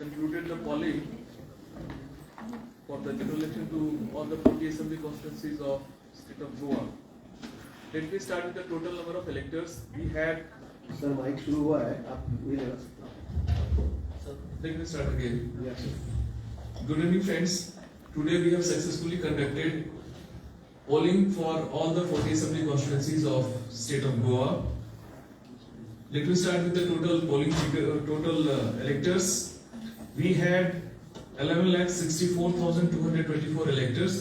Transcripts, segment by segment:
concluded the polling for the general election to all the 40 assembly constituencies of state of Goa. Let me start with the total number of electors. We had. Sir mike शुरू हुआ है, आप ये लेना। Let me start again. Yes. Good evening, friends. Today we have successfully conducted polling for all the 40 assembly constituencies of state of Goa. Let me start with the total polling figure, total electors. We had 11,64,224 electors,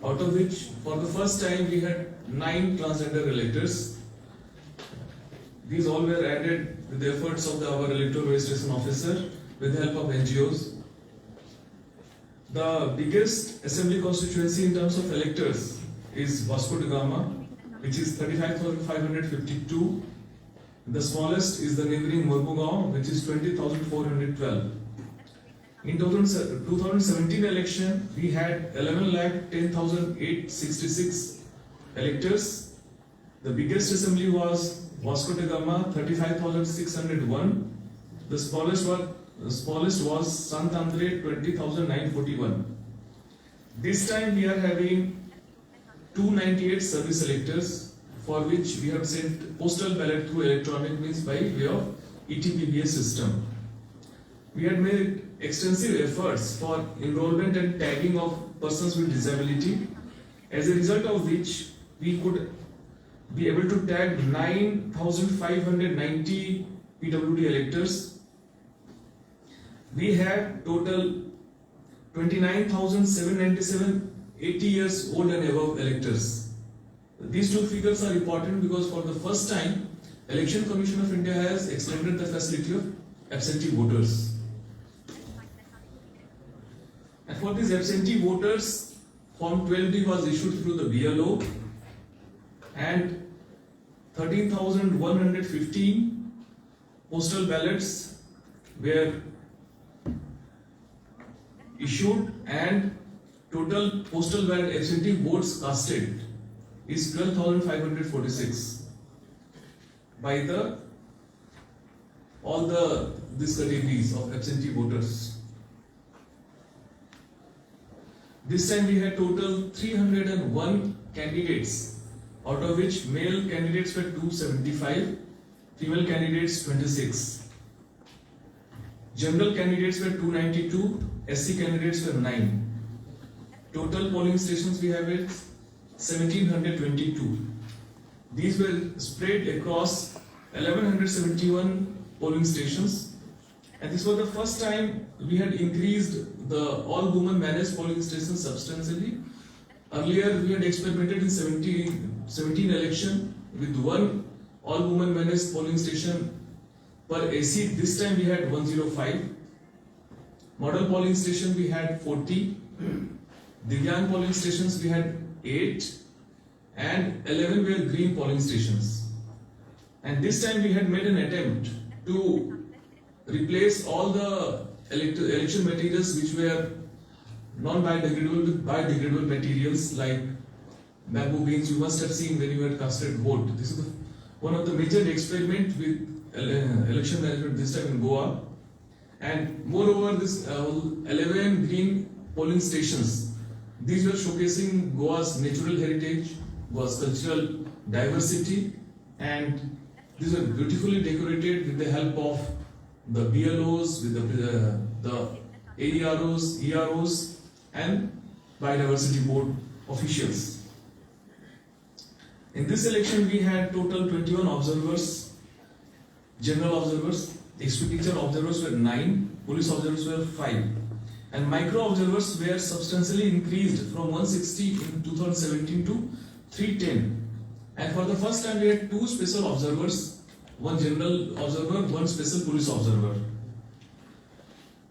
out of which for the first time we had 9 transgender electors. These all were added with the efforts of our electoral registration officer with the help of NGOs. The biggest assembly constituency in terms of electors is Vasco da Gama, which is 35,552. The smallest is the neighboring Mormugaon, which is 20,412. In 2017 election, we had 11,10,866 electors. The biggest assembly was Vasco da Gama, 35,601. The smallest was Sant Andre, 20,941. This time we are having 298 service electors, for which we have sent postal ballot through electronic means by way of ETPBS system. We had made extensive efforts for enrollment and tagging of persons with disability, as a result of which we could be able to tag 9,590 PWD electors. We have total 29,797 80 years old and above electors. These two figures are important because for the first time, Election Commission of India has extended the facility of absentee voters. And for these absentee voters, Form 12D was issued through the BLO, and 13,115 postal ballots were issued, and total postal ballot absentee votes casted is 12,546 by all these categories of absentee voters. This time we had total 301 candidates, out of which male candidates were 275, female candidates 26. General candidates were 292, SC candidates were 9. Total polling stations we have is 1,722. These were spread across 1,171 polling stations, and this was the first time we had increased the all-women managed polling stations substantially. Earlier we had experimented in 17 election with one all-women managed polling station per AC. This time we had 105. Model polling station we had 40. Divyang polling stations we had 8, and 11 were green polling stations. And this time we had made an attempt to replace all the election materials which were non-biodegradable with biodegradable materials like bamboo beans. You must have seen when you had casted vote. This is one of the major experiment with election management this time in Goa. And moreover, this 11 green polling stations, these were showcasing Goa's natural heritage, Goa's cultural diversity, and these were beautifully decorated with the help of the BLOs, with the AEROs, EROs, and Biodiversity Board officials. In this election, we had total 21 observers, general observers, expenditure observers were 9, police observers were 5. And micro observers were substantially increased from 160 in 2017 to 310. And for the first time we had 2 special observers, one general observer, one special police observer.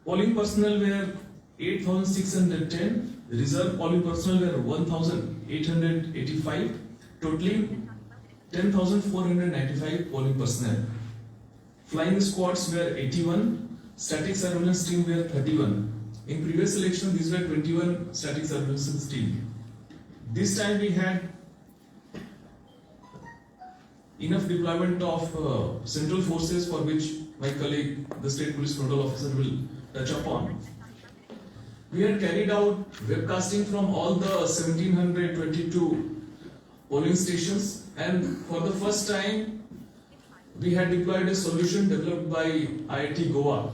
Polling personnel were 8,610, reserve polling personnel were 1,885, totaling 10,495 polling personnel. Flying squads were 81, static surveillance team were 31. In previous election, these were 21 static surveillance team. This time we had enough deployment of central forces, for which my colleague, the State Police Nodal Officer, will touch upon. We had carried out webcasting from all the 1722 polling stations, and for the first time we had deployed a solution developed by IIT Goa,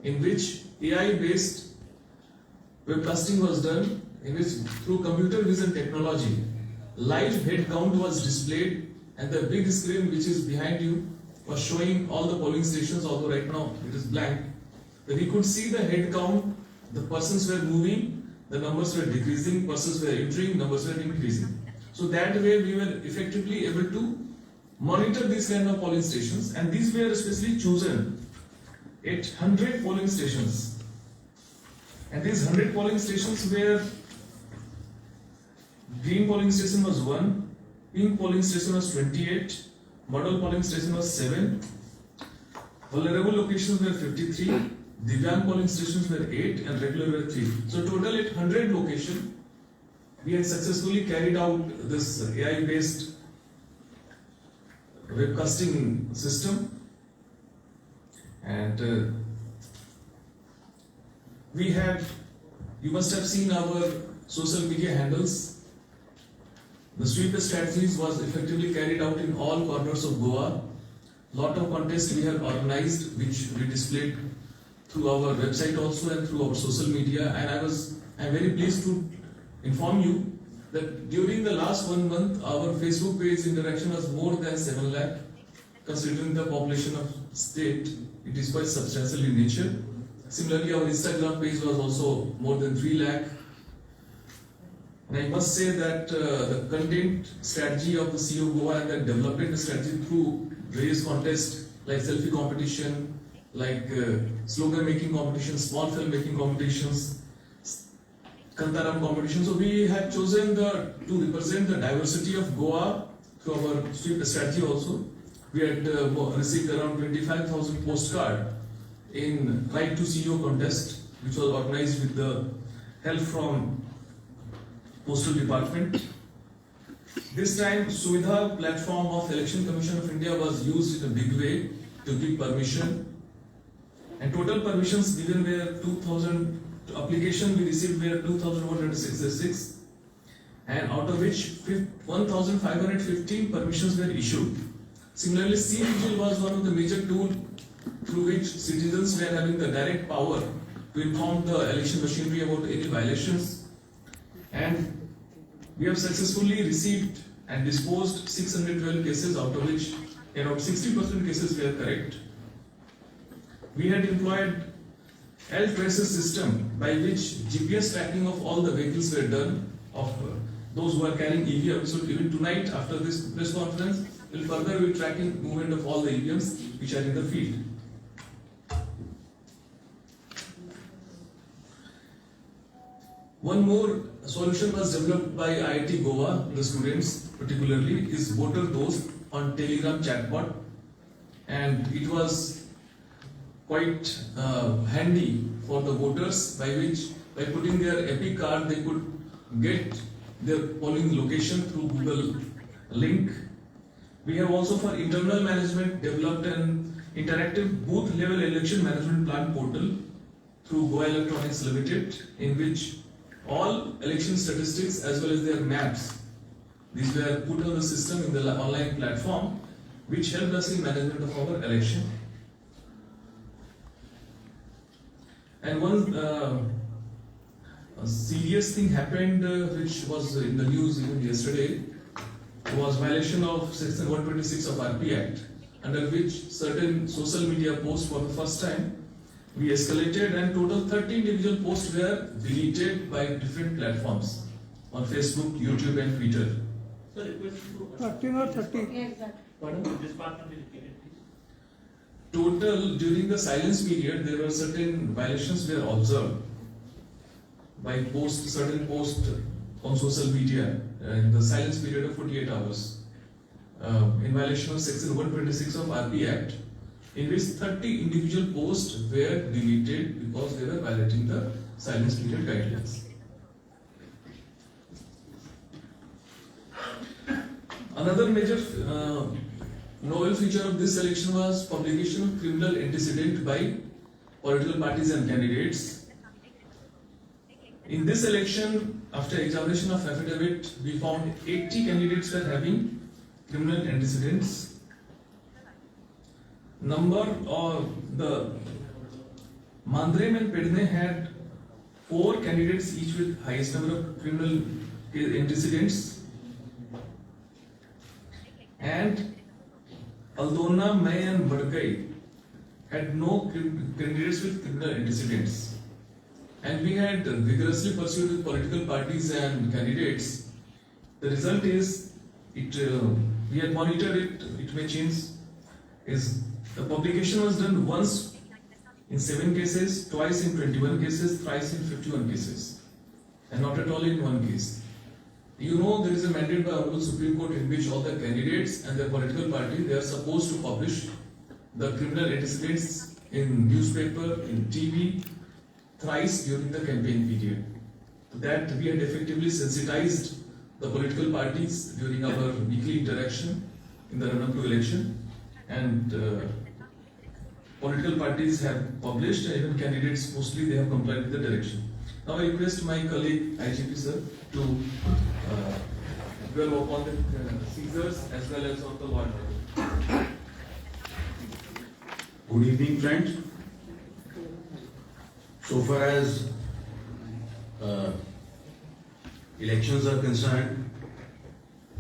in which AI based webcasting was done, in which through computer vision technology live head count was displayed, and the big screen which is behind you was showing all the polling stations, although right now it is blank. But we could see the head count, the persons were moving, the numbers were decreasing, persons were entering, numbers were increasing. So that way we were effectively able to monitor these kind of polling stations, and these were especially chosen at 100 polling stations. And these 100 polling stations were, green polling station was 1, pink polling station was 28, model polling station was 7, vulnerable locations were 53, Divyang polling stations were 8, and regular were 3. So total at 100 locations, we had successfully carried out this AI-based webcasting system, and we had, you must have seen our social media handles. The sweep strategies was effectively carried out in all corners of Goa. Lot of contests we have organized, which we displayed through our website also and through our social media. And I'm very pleased to inform you that during the last 1 month, our Facebook page interaction was more than 7 lakh. Considering the population of state, it is quite substantial in nature. Similarly, our Instagram page was also more than 3 lakh. And I must say that the content strategy of the CEO Goa and the development strategy through various contests like selfie competition, like slogan making competitions, small film making competitions, Kantaram competition. So we have chosen to represent the diversity of Goa through our sweep strategy also. We had received around 25,000 postcards in Right to CEO contest, which was organized with the help from Postal Department. This time, Suvidha platform of Election Commission of India was used in a big way to give permission. And total permissions given were 2,000, application we received were 2,166, and out of which 1,515 permissions were issued. Similarly, C-Vigil was one of the major tools through which citizens were having the direct power to inform the election machinery about any violations. And we have successfully received and disposed 612 cases, out of which around 60% cases were correct. We had employed L-Tracer system by which GPS tracking of all the vehicles were done of those who are carrying EVMs. So even tonight after this press conference, we'll further be tracking movement of all the EVMs which are in the field. One more solution was developed by IIT Goa, the students particularly, is Voter Dost on Telegram chatbot, and it was quite handy for the voters, by which by putting their Epic card they could get their polling location through Google link. We have also for internal management developed an interactive booth level election management plan portal through Goa Electronics Limited, in which all election statistics as well as their maps, these were put on the system in the online platform, which helped us in management of our election. And one serious thing happened which was in the news even yesterday, was violation of section 126 of RP Act, under which certain social media posts for the first time we escalated, and total 30 individual posts were deleted by different platforms on Facebook, YouTube and Twitter. Sir, request to 13 or 30? Yeah, exactly. pardon, this part can be repeated, please. Total, during the silence period, there were certain violations were observed by certain posts on social media in the silence period of 48 hours in violation of section 126 of RP Act, in which 30 individual posts were deleted because they were violating the silence period guidelines. Another major novel feature of this election was publication of criminal antecedent by political parties and candidates. In this election, after examination of affidavit, we found 80 candidates were having criminal antecedents. Number of the Mandrem and Pedne had 4 candidates each with highest number of criminal antecedents, and Aldona, May and Badkai had no candidates with criminal antecedents. And we had vigorously pursued with political parties and candidates. The result is, we had monitored it, it may change, is the publication was done once in 7 cases, twice in 21 cases, thrice in 51 cases, and not at all in 1 case. You know, there is a mandate by Honorable Supreme Court in which all the candidates and their political party, they are supposed to publish the criminal antecedents in newspaper, in TV, thrice during the campaign period. That we had effectively sensitized the political parties during our weekly interaction in the run-up to election, and political parties have published, and even candidates mostly they have complied with the direction. Now I request my colleague IGP sir to dwell upon the seizures as well as on the law and order. Good evening, friends. So far as elections are concerned,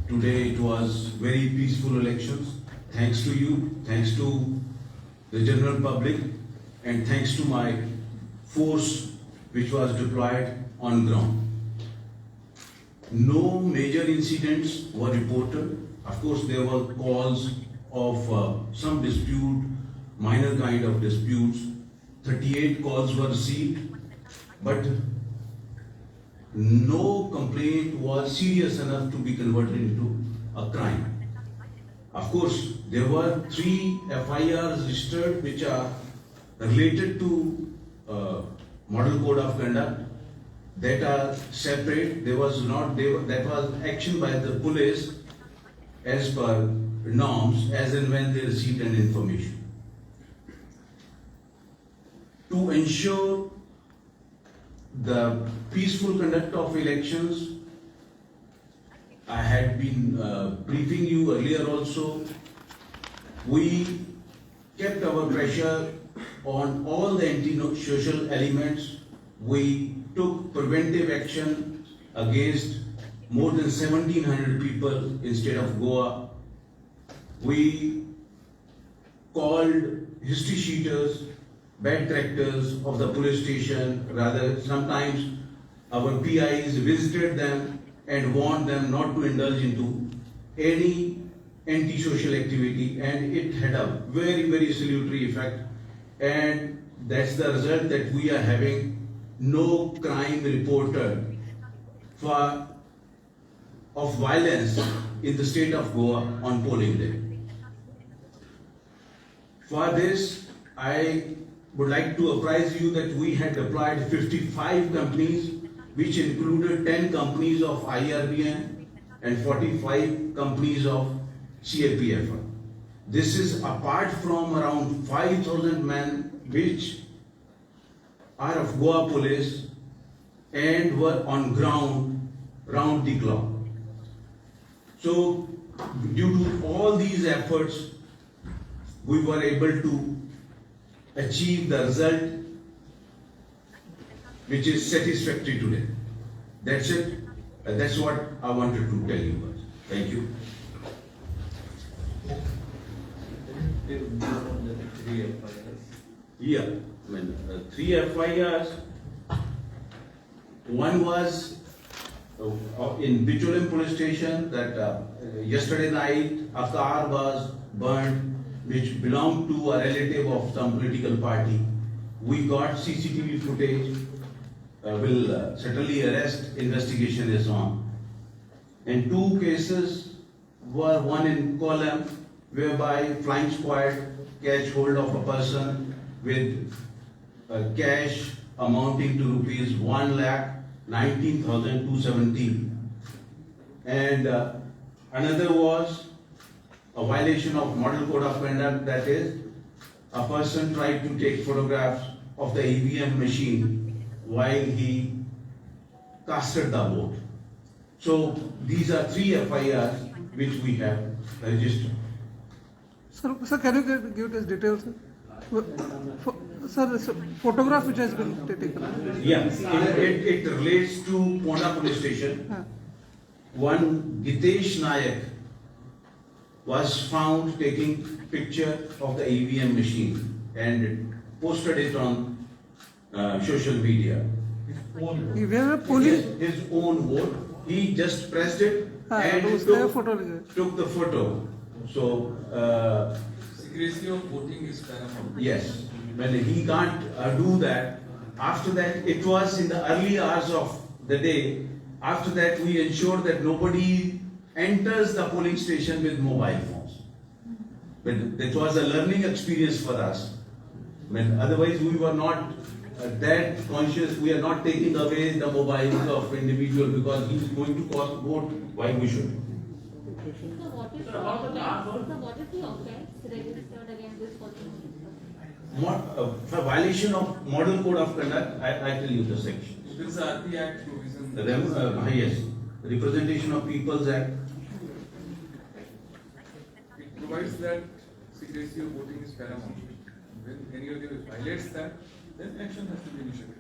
today it was very peaceful elections. Thanks to you, thanks to the general public, and thanks to my force which was deployed on ground. No major incidents were reported. Of course, there were calls of some dispute, minor kind of disputes. 38 calls were received, but no complaint was serious enough to be converted into a crime. Of course, there were 3 FIRs registered which are related to Model Code of Conduct that are separate. That was action by the police as per norms as and when they received an information. To ensure the peaceful conduct of elections, I had been briefing you earlier also. We kept our pressure on all the anti-social elements. We took preventive action against more than 1,700 people in state of Goa. We called history sheeters, bad characters of the police station. Rather, sometimes our PIs visited them and warned them not to indulge into any anti-social activity, and it had a very, very salutary effect. And that's the result that we are having no crime reported of violence in the state of Goa on polling day. For this, I would like to apprise you that we had deployed 55 companies, which included 10 companies of IRBN and 45 companies of CAPF. This is apart from around 5,000 men which are of Goa police and were on ground round the clock. So, due to all these efforts, we were able to achieve the result which is satisfactory today. That's it. That's what I wanted to tell you. Thank you. Yeah, I mean, 3 FIRs. One was in Bicholim police station that yesterday night a car was burned which belonged to a relative of some political party. We got CCTV footage, will certainly arrest, investigation is on. And 2 cases were, one in Kollam, whereby flying squad catch hold of a person with cash amounting to rupees 1,19,270. And another was a violation of Model Code of Conduct, that is, a person tried to take photographs of the EVM machine while he casted the vote. So these are 3 FIRs which we have registered. Sir, can you give us details? Sir, this photograph which has been taken. Yes, it relates to Ponda police station. One Gitesh Nayak was found taking picture of the EVM machine and posted it on social media. He wear a police. His own vote. He just pressed it and took the photo. So Secrecy of voting is paramount. yes, when he can't do that. After that, it was in the early hours of the day. After that, we ensured that nobody enters the polling station with mobile phones. But that was a learning experience for us. When otherwise we were not that conscious. We are not taking away the mobiles of individual because he is going to cause vote. Why we should? So what is the offense registered against this person? For violation of Model Code of Conduct, I tell you the section. There is a RP Act provision. Yes, Representation of People's Act. It provides that secrecy of voting is paramount. When any of you violates that, then action has to be initiated.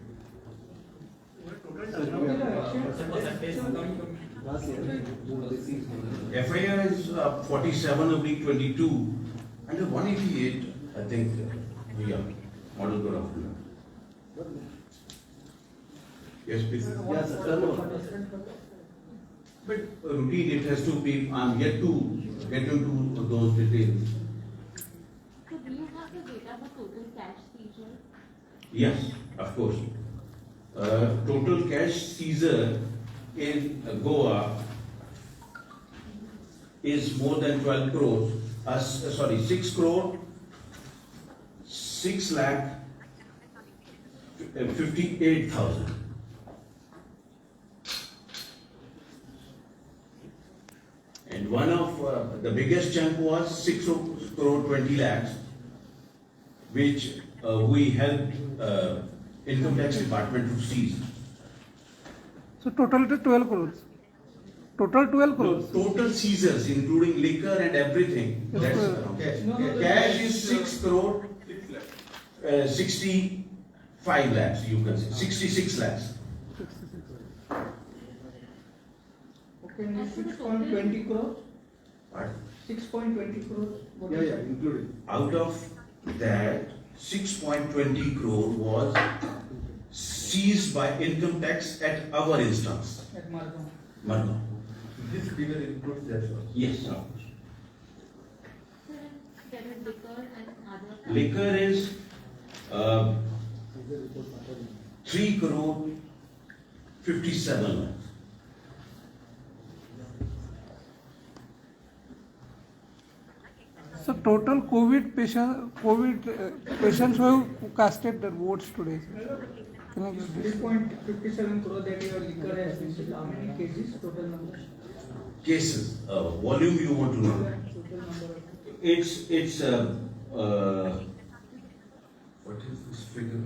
Last year, FIR is 47/22 under 188. I think yeah, Model Code of Conduct. Yes, please. yes, sir, turnover. But routine, it has to be. I'm yet to get into those details. So do you have the data for total cash seizure? Yes, of course. Total cash seizure in Goa is more than 12 crores. 6 crore, 6 lakh 58,000. And one of the biggest chunk was 6 crore 20 lakhs, which we helped Income Tax Department to seize. So total it is 12 crores. Total 12 crores. Total seizures, including liquor and everything. That's cash is 6 crore 65 lakhs. You can say 66 lakhs. Okay, and 6.20 crores? What? 6.20 crores? What is Yeah, it? including. Out of that, 6.20 crore was seized by income tax at our instance. At Margam. Margam. This figure includes that one. Yes. Sir, there is liquor and other. Liquor is 3 crore 57 lakhs. So total COVID patients who have casted their votes today. Can I get this? 3.57 crore that your liquor has been, how many cases, total number? Cases, volume you want to know. Total number of. It's what is this figure?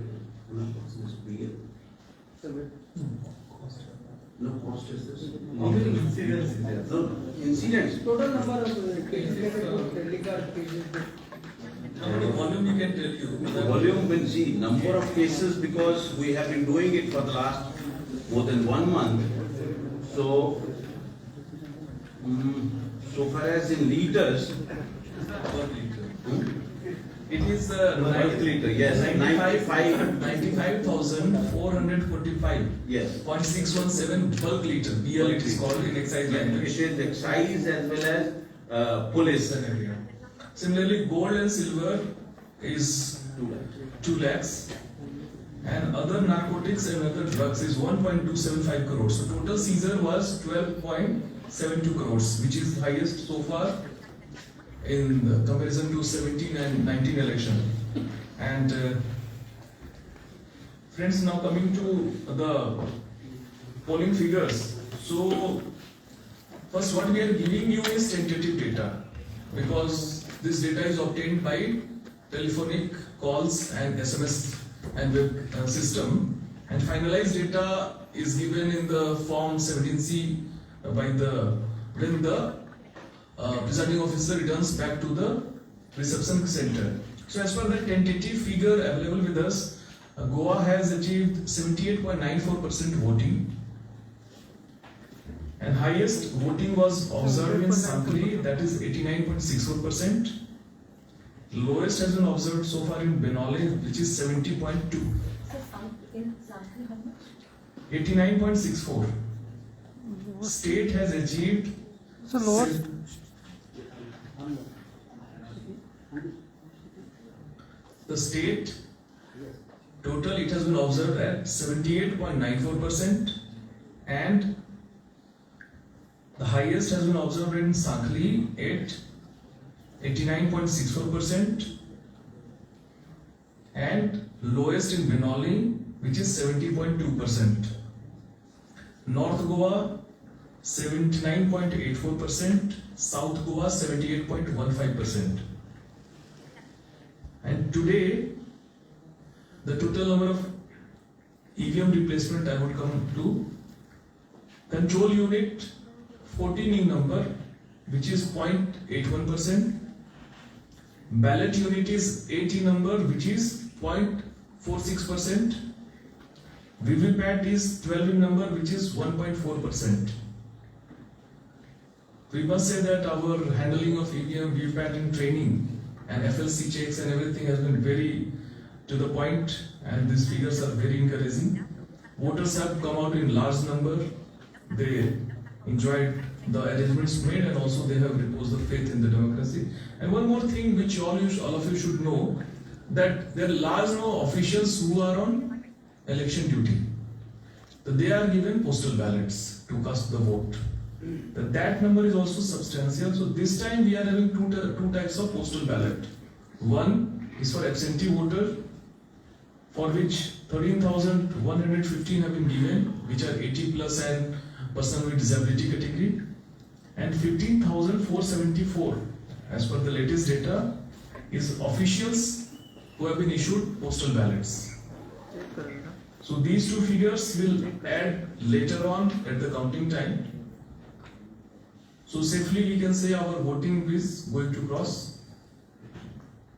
No cost is this? How many incidents is there? No, incidents. Total number of cases, liquor cases. Now the volume you can tell you. The volume will see number of cases because we have been doing it for the last more than 1 month. So, so far as in liters, Per liter. hmm? It is Per liter, yes, 95,445. yes. 0.617 bulk liter. BL it is called in excise It language. is excise as well as police. Similarly, gold and silver is 2 lakhs. And other narcotics and other drugs is 1.275 crores. So total seizure was 12.72 crores, which is highest so far in comparison to 17 and 19 election. And friends, now coming to the polling figures. So first, what we are giving you is tentative data, because this data is obtained by telephonic calls and SMS and web system, and finalized data is given in the form 17C by the when the presiding officer returns back to the reception center. So as per the tentative figure available with us, Goa has achieved 78.94% voting, and highest voting was observed in Sankhli, that is 89.64%. Lowest has been observed so far in Benoli, which is 70.2. So in Sankhli, how much? 89.64. State has achieved. So lowest, The state total, it has been observed at 78.94%, and the highest has been observed in Sankhli at 89.64%, and lowest in Benoli, which is 70.2%. North Goa 79.84%, South Goa 78.15%. And today, the total number of EVM replacement I would come to. Control unit 14 number, which is 0.81%. Ballot unit is 80 number, which is 0.46%. VVPAT is 12 in number, which is 1.4%. We must say that our handling of EVM, VVPAT in training and FLC checks and everything has been very to the point, and these figures are very encouraging. Voters have come out in large number. They enjoyed the arrangements made, and also they have reposed the faith in the democracy. And one more thing which all of you should know, that there are large number of officials who are on election duty. So they are given postal ballots to cast the vote. That number is also substantial. So this time we are having two types of postal ballot. One is for absentee voter, for which 13,115 have been given, which are 80 plus and person with disability category, and 15,474 as per the latest data is officials who have been issued postal ballots. So these two figures will add later on at the counting time. So safely we can say our voting is going to cross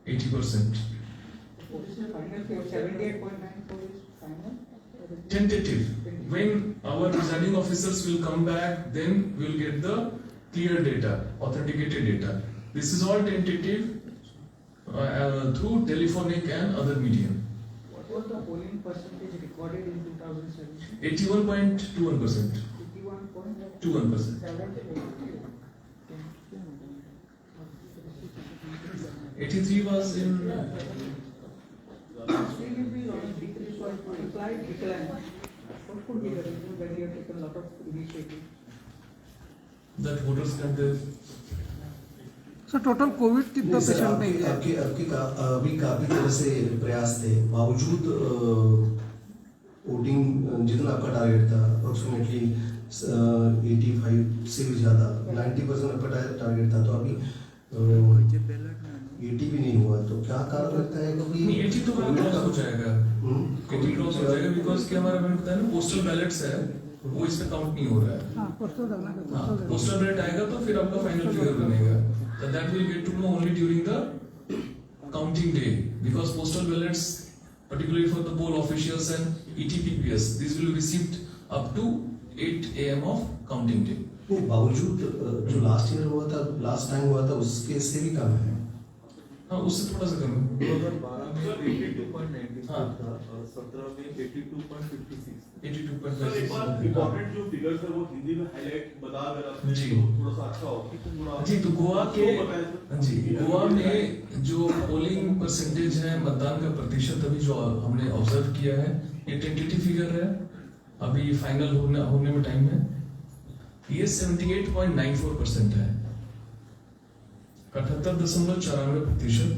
80%. What is the final figure? 78.94 is final? Tentative. When our presiding officers will come back, then we will get the clear data, authenticated data. This is all tentative through telephonic and other medium. What was the polling percentage recorded in 2017? 81.21%. 81.21%. 83 was in. Still will be on decrease or implied decline. What could be the reason that you have taken a lot of initiative? That voters can the. so total COVID कितना नहीं sir, patient में गया? अभी काफी तरह से प्रयास थे, बावजूद वोटिंग जितना आपका टारगेट था अप्रोक्सीमेटली 85 से भी ज्यादा 90% आपका टारगेट था, तो अभी 80 भी नहीं हुआ, तो क्या कारण लगता है कि 80 तो क्रॉस हो जाएगा, 80 क्रॉस हो जाएगा, बिकॉज क्या हमारा मैंने बताया ना पोस्टल बैलेट्स है, वो इस पे काउंट नहीं हो रहा है। हाँ, पोस्टल डालना है, हाँ, पोस्टल डालना है। पोस्टल बैलेट आएगा तो फिर आपका फाइनल फिगर बनेगा। That will get to know only during the counting day, because postal ballots, particularly for the poll officials and ETPPS, these will be received up to 8 AM of counting day. नहीं, बावजूद जो last year हुआ था, last time हुआ था, उसके से भी कम है। हाँ, उससे थोड़ा सा कम है। 2012 में 82.94 हाँ। था और 17 में 82.56 82.56 इम्पोर्टेंट जो फिगर्स है वो हिंदी में हाईलाइट बता अगर आप जी। तो थोड़ा सा अच्छा होगा। जी, तो गोवा के बताएं। जी गोवा में जो पोलिंग परसेंटेज है, मतदान का प्रतिशत अभी जो हमने ऑब्जर्व किया है, ये टेंटेटिव फिगर है, अभी फाइनल होने में टाइम है। ये 78.94% है, 78.94%,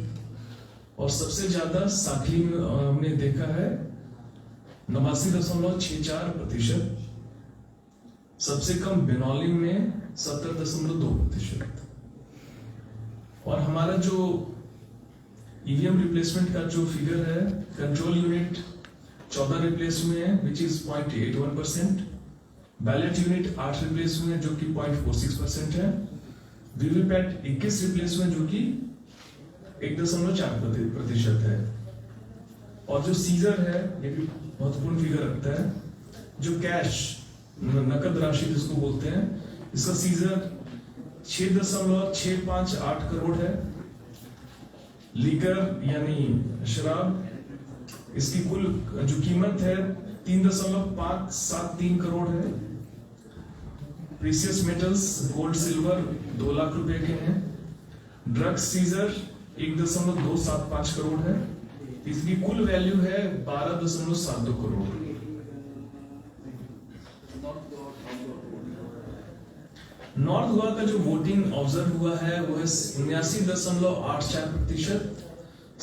और सबसे ज्यादा साखली में हमने देखा है 89.64%, सबसे कम बेनौली में 70.2%, और हमारा जो ईवीएम रिप्लेसमेंट का जो फिगर है, कंट्रोल यूनिट 14 रिप्लेस हुए हैं which is 0.81%, ballot unit 8 replace हुए हैं जो कि 0.46% है, वीवीपैट 21 रिप्लेस हुए हैं जो कि 1.4% है, और जो सीजर है ये भी महत्वपूर्ण फिगर रखता है, जो कैश नकद राशि जिसको बोलते हैं, इसका सीजर 6.658 करोड़ है, लीकर यानी शराब इसकी कुल जो कीमत है 3.573 करोड़ है, precious metals gold silver 2 lakh रुपए के हैं, ड्रग्स सीजर 1.275 करोड़ है, इसकी कुल वैल्यू है 12.72 करोड़। नॉर्थ गोवा का जो वोटिंग ऑब्जर्व हुआ है वो है 79.84%,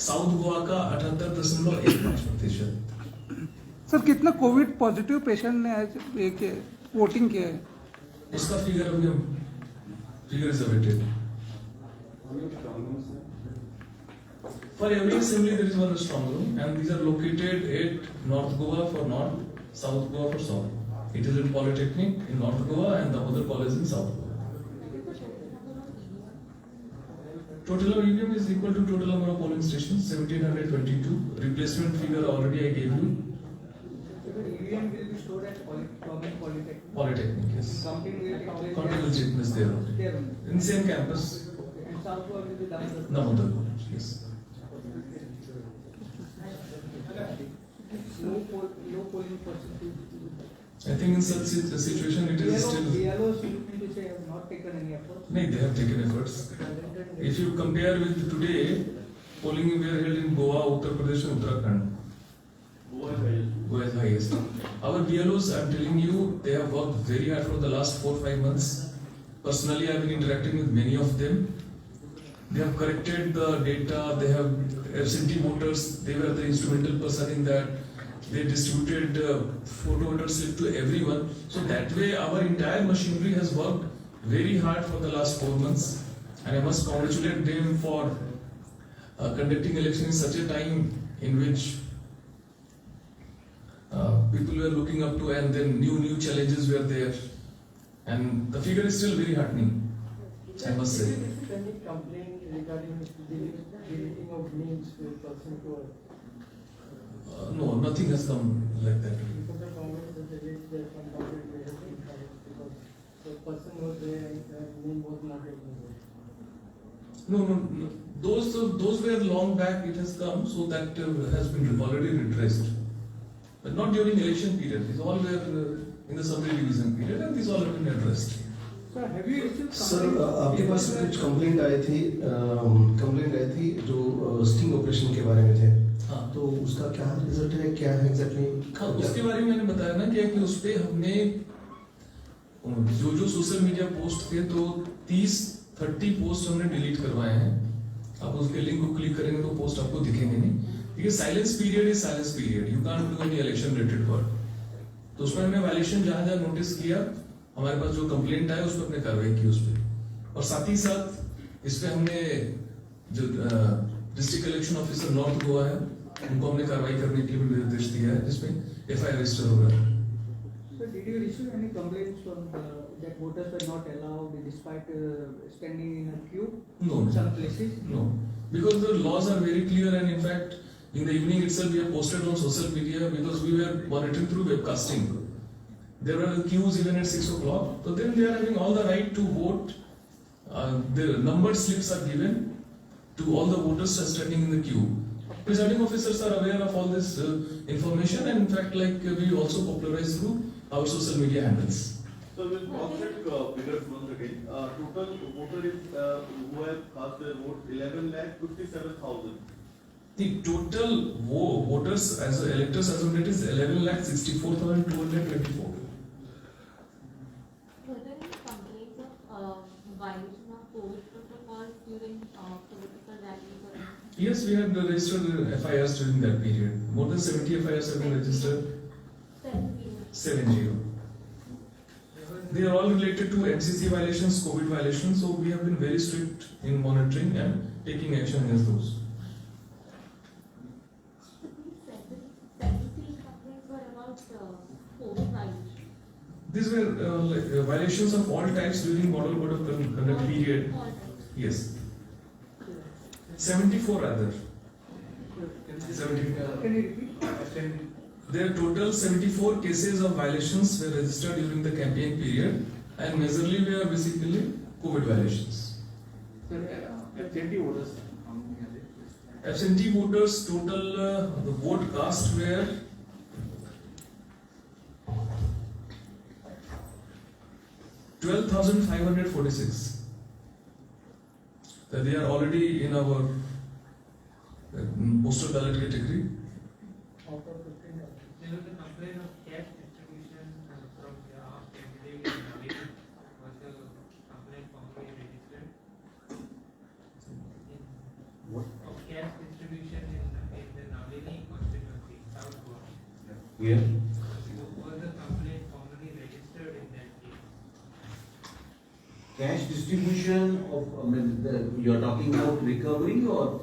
साउथ गोवा का 78.15%। सर कितना कोविड पॉजिटिव पेशेंट ने आज वोटिंग किया है? उसका फिगर अभी हम figure is awaited. For every assembly there is one strong room and these are located at North Goa for North, South Goa for South. It is in Polytechnic in North Goa and the other college in South Goa. Total of EVM is equal to total number of polling stations 1722. Replacement figure already I gave you. EVM will be stored at Government Polytechnic. Polytechnic, yes. Counting will take place Counting will take place there only. there only. In same campus, And South Goa will be done. Damodar College, yes. No polling percentage. I think in such a situation it is still. BLOs you mean to say have not taken any efforts? No, they have taken efforts. If you compare with today, polling were held in Goa, Uttar Pradesh and Uttarakhand. Goa is highest. Our BLOs, I am telling you, they have worked very hard for the last 4-5 months. Personally, I have been interacting with many of them. They have corrected the data, they have absentee voters, they were the instrumental person in that. They distributed photo voter slip to everyone. So that way our entire machinery has worked very hard for the last 4 months. And I must congratulate them for conducting election in such a time in which people were looking up to and then new challenges were there. And the figure is still very heartening, I must say. Any complaint regarding deleting of names with person to No, nothing has come like that. because the government has released their some government measures because the person was there and the name was not recognized. No. Those were long back. It has come, so that has been already redressed. But not during election period. These all were in the summary division period, and these all have been addressed. So have you received sir आपके पास कुछ complaint आई थी जो sting operation के बारे में थे, हाँ। तो उसका क्या रिजल्ट है, क्या है एग्जैक्टली? हाँ, उसके बारे में मैंने बताया ना कि उस पे हमने जो सोशल मीडिया पोस्ट थे तो 30 पोस्ट हमने डिलीट करवाए हैं। आप उसके लिंक को क्लिक करेंगे तो पोस्ट आपको दिखेंगे नहीं, क्योंकि silence period is silence period, you can't do any election related work. तो उसमें हमने वायलेशन जहां नोटिस किया, हमारे पास जो कंप्लेंट आया उस पर हमने कार्रवाई की उस पर, और साथ ही साथ इस पे हमने जो district election officer north Goa है उनको हमने कार्रवाई करने के लिए भी निर्देश दिया है, जिसमें FIR रजिस्टर हो रहा है। So did you receive any complaints from that voters were not allowed despite standing in a queue? No. In some places? No, because the laws are very clear, and in fact, in the evening itself, we have posted on social media because we were monitoring through webcasting. There were queues even at 6 o'clock. So then they are having all the right to vote. The numbered slips are given to all the voters standing in the queue. Presiding officers are aware of all this information, and in fact, like we also popularize through our social media handles. So we'll cross-check figures once again. Total voter is who have cast their vote 11,57,000. The total voters as electors as of date is 11,64,224. Were there any complaints of violation of COVID protocols during political rallies or anything? Yes, we have registered FIRs during that period. More than 70 FIRs have been registered. 70. They are all related to MCC violations, COVID violations. So we have been very strict in monitoring and taking action against those. COVID violation? These were violations of all types during model code of conduct period. All types. Yes. 74 rather. 74. Can you repeat? There are total 74 cases of violations were registered during the campaign period, and majorly were basically COVID violations. absentee voters, how many are there? Absentee voters total the vote cast were 12,546. They are already in our postal ballot category. Out of 15. There was a complaint of cash distribution from the candidate in Naveli. Was the complaint formally registered? What? Of cash distribution in the Naveli constituency, South Goa. Yeah. Was the complaint formally registered in that case? Cash distribution of, you're talking about recovery or?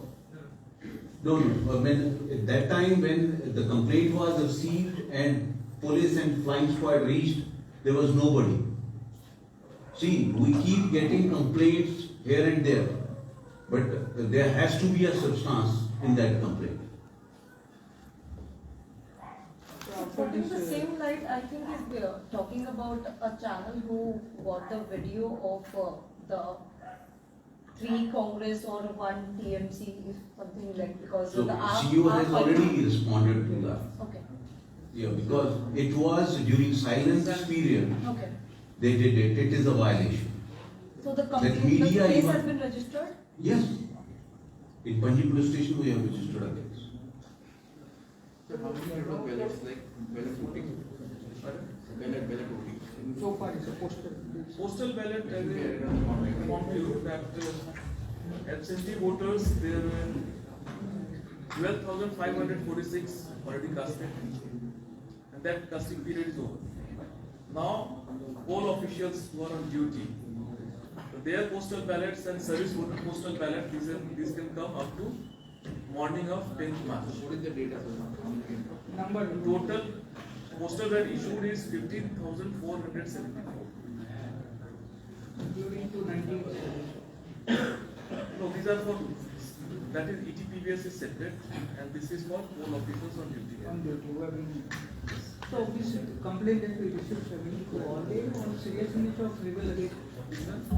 No. No, at that time when the complaint was received and police and flying squad reached, there was nobody. See, we keep getting complaints here and there, but there has to be a substance in that complaint. Putting the same light, I think if we are talking about a channel who got the video of the 3 Congress or 1 TMC, if something like, because So the CEO has already responded to that. Okay, Yeah, because it was during silence period, okay. they did it, it is a violation. So the complaint, the media case even- has been registered? Yes. In Panji police station we have registered a case. So how many are the ballots, like ballot voting? Ballot voting. So far, it's a postal. Postal ballot, I will inform you that absentee voters, there were 12,546 already casted, and that casting period is over. Now, poll officials who are on duty, their postal ballots and service voter postal ballot, these can come up to morning of 10th March. What is the data, sir? How many? Number. Total postal ballot issued is 15,474. Including 290. No, these are for, that is ETPBS is separate, and this is for poll officials on duty. On duty, who have been. So this complaint that we received, are they on serious nature of rebel against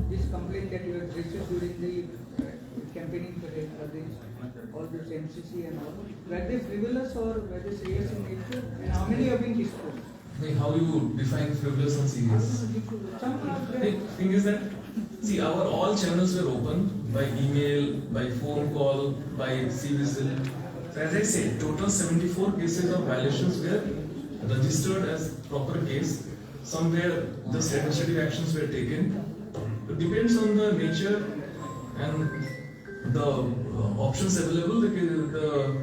this complaint that you have received during the campaigning period, are they all this MCC and all, were they frivolous or were they serious in nature, and how many have been disposed? How you define frivolous and serious? Some are The there. thing is that, see, our all channels were open by email, by phone call, by C-Whistle. So as I said, total 74 cases of violations were registered as proper case. Somewhere the administrative actions were taken. It depends on the nature and the options available, the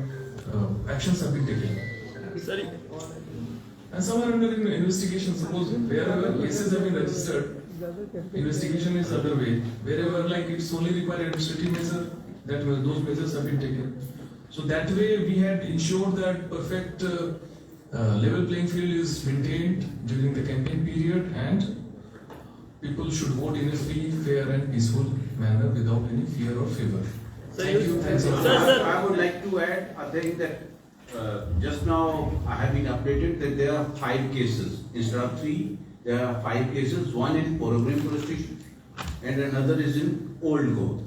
actions have been taken. Sorry. And some are under investigation. Suppose wherever cases have been registered, investigation is underway. Wherever like it's only required administrative measure, that those measures have been taken. So that way we had ensured that perfect level playing field is maintained during the campaign period, and people should vote in a free, fair and peaceful manner without any fear or favor. Thank you. Thanks a lot. I would like to add a thing that just now I have been updated that there are 5 cases instead of 3. There are 5 cases. One in Porogram police station and another is in Old Goa.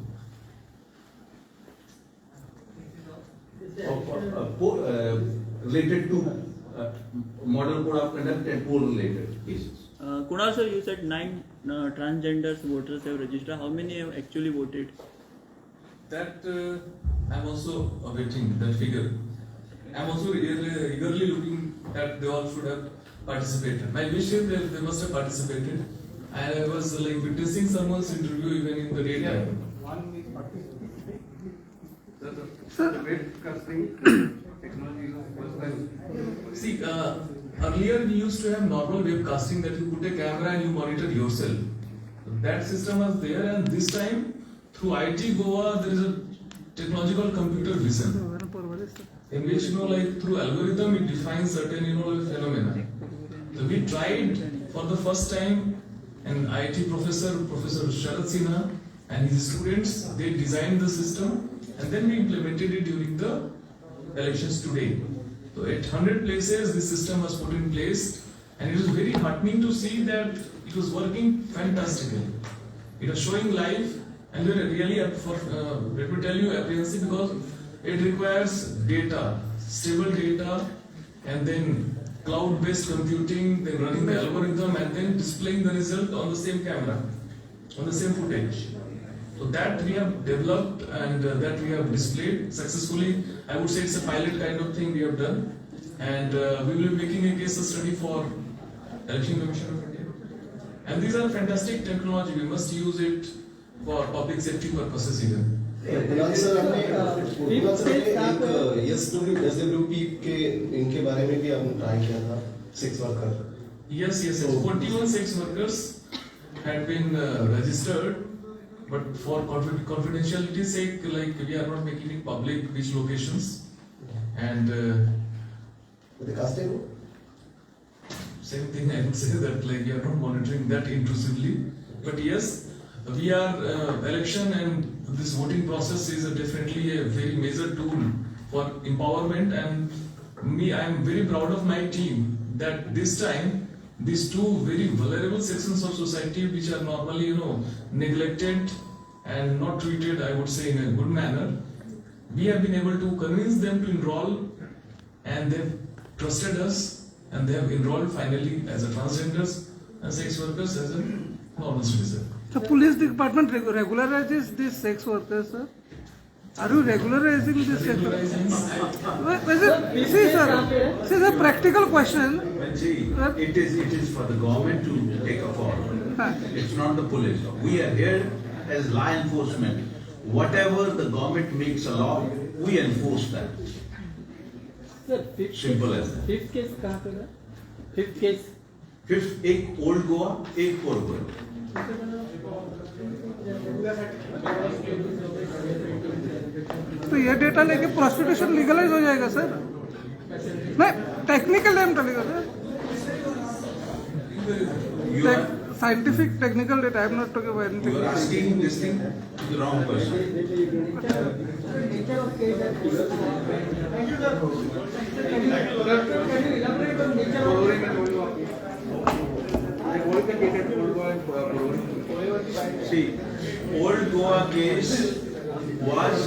Related to model code of conduct and poll related cases. Kunal sir, you said 9 transgenders voters have registered. How many have actually voted? That I'm also awaiting that figure. I'm also eagerly looking that they all should have participated. My wish is that they must have participated. I was like witnessing someone's interview even in the daytime. One is participating. Sir. The webcasting technology was well. See, earlier we used to have normal webcasting that you put a camera and you monitor yourself. That system was there, and this time through IT Goa there is a technological computer vision. in which, like through algorithm it defines certain, phenomena. So we tried for the first time, an IIT professor, Professor Sharad Sinha, and his students, they designed the system, and then we implemented it during the elections today. So at 100 places, this system was put in place, and it was very heartening to see that it was working fantastically. It was showing live, and we were really, let me tell you, apprehensive because it requires data, stable data, and then cloud-based computing, then running the algorithm, and then displaying the result on the same camera, on the same footage. So that we have developed and that we have displayed successfully. I would say it's a pilot kind of thing we have done, and we will be making a case study for Election Commission of India. And these are fantastic technology. We must use it for public safety purposes even. Kunal sir हमने एक SWP के इनके बारे में भी हम try किया था, 6 worker. Yes. 41 sex workers had been registered, but for confidentiality's sake, like we are not making it public which locations. And the casting? Same thing I would say that like we are not monitoring that intrusively. But yes, we are election and this voting process is definitely a very major tool for empowerment, and I am very proud of my team that this time these two very vulnerable sections of society which are normally neglected and not treated, I would say, in a good manner, we have been able to convince them to enroll, and they've trusted us, and they have enrolled finally as a transgenders and sex workers as a normal citizen. So police department regularizes these sex workers, sir? Are you regularizing these sex workers? See, sir, this is a practical question. It is for the government to take a call. It's not the police. We are here as law enforcement. Whatever the government makes a law, we enforce that. Simple as that. Fifth case कहाँ पे था? Fifth case. Fifth, एक old Goa, एक पोर गोवा. तो ये data लेके prostitution legalise हो जाएगा सर? नहीं, टेक्निकल एम चलेगा sir. Scientific, technical data. I am not talking about anything. You are asking this thing to the wrong person. See, old Goa case was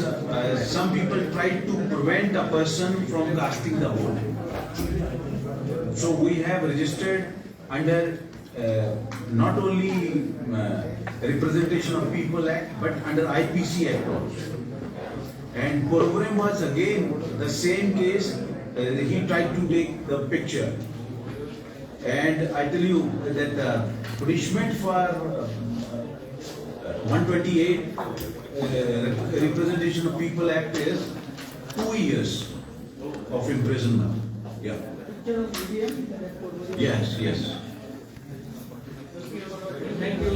some people tried to prevent a person from casting the vote. So we have registered under not only Representation of People Act, but under IPC Act also. And Puravaram was again the same case. He tried to take the picture. And I tell you that the punishment for 128 Representation of People Act is 2 years of imprisonment. Yeah. Yes. Thank you.